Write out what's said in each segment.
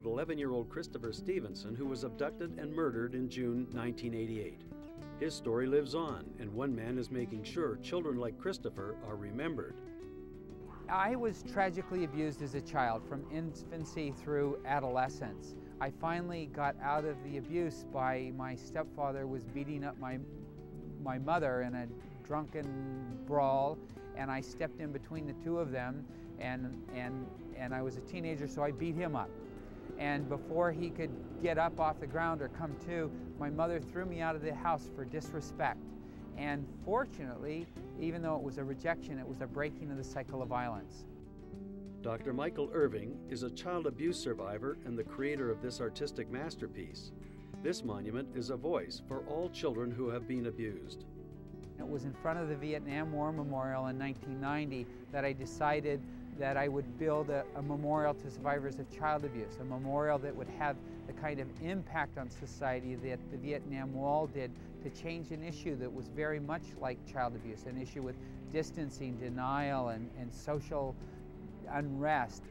11-year-old Christopher Stevenson, who was abducted and murdered in June 1988. His story lives on, and one man is making sure children like Christopher are remembered. I was tragically abused as a child from infancy through adolescence. I finally got out of the abuse by my stepfather was beating up my mother in a drunken brawl, and I stepped in between the two of them, and I was a teenager, so I beat him up. And before he could get up off the ground or come to, my mother threw me out of the house for disrespect. And fortunately, even though it was a rejection, it was a breaking of the cycle of violence. Dr. Michael Irving is a child abuse survivor and the creator of this artistic masterpiece. This monument is a voice for all children who have been abused. It was in front of the Vietnam War Memorial in 1990 that I decided that I would build a memorial to survivors of child abuse, a memorial that would have the kind of impact on society that the Vietnam Wall did to change an issue that was very much like child abuse, an issue with distancing, denial, and social unrest.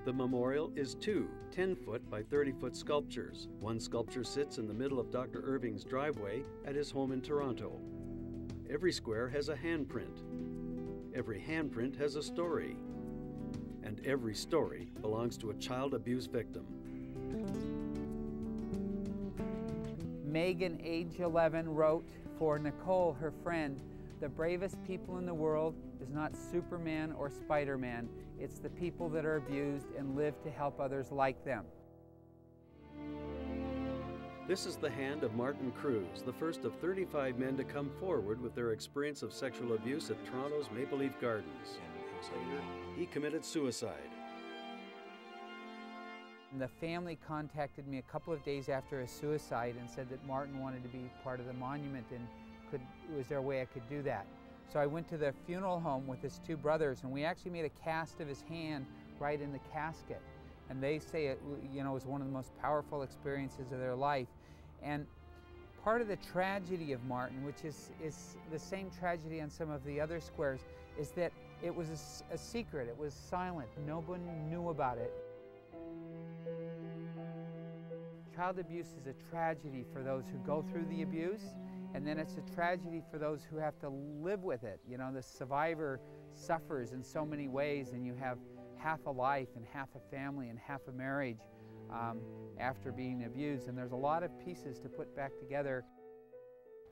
The memorial is two 10-foot by 30-foot sculptures. One sculpture sits in the middle of Dr. Irving's driveway at his home in Toronto. Every square has a handprint. Every handprint has a story. And every story belongs to a child abuse victim. Megan, age 11, wrote for Nicole, her friend, "The bravest people in the world is not Superman or Spider-Man. It's the people that are abused and live to help others like them." This is the hand of Martin Cruz, the first of 35 men to come forward with their experience of sexual abuse at Toronto's Maple Leaf Gardens. He committed suicide. The family contacted me a couple of days after his suicide and said that Martin wanted to be part of the monument and was there a way I could do that. So I went to the funeral home with his two brothers, and we actually made a cast of his hand right in the casket. And they say it, was one of the most powerful experiences of their life. And part of the tragedy of Martin, which is the same tragedy on some of the other squares, is that it was a secret. It was silent. No one knew about it. Child abuse is a tragedy for those who go through the abuse, and then it's a tragedy for those who have to live with it. The survivor suffers in so many ways, and you have half a life and half a family and half a marriage after being abused, and there's a lot of pieces to put back together.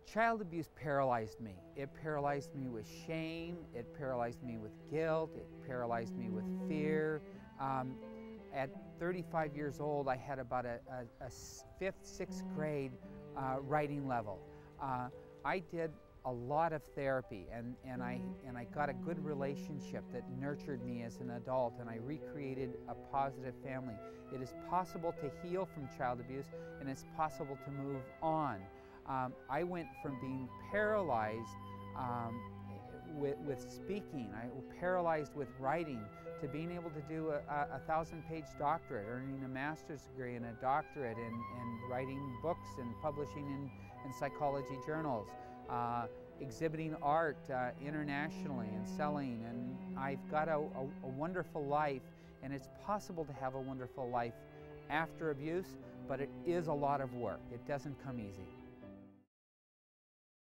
Child abuse paralyzed me. It paralyzed me with shame, it paralyzed me with guilt, it paralyzed me with fear. At 35 years old, I had about a 5th, 6th grade writing level. I did a lot of therapy, and I got a good relationship that nurtured me as an adult, and I recreated a positive family. It is possible to heal from child abuse, and it's possible to move on. I went from being paralyzed with speaking, I was paralyzed with writing, to being able to do a 1,000-page doctorate, earning a master's degree and a doctorate, and writing books and publishing in psychology journals, exhibiting art internationally and selling. And I've got a wonderful life, and it's possible to have a wonderful life after abuse, but it is a lot of work. It doesn't come easy.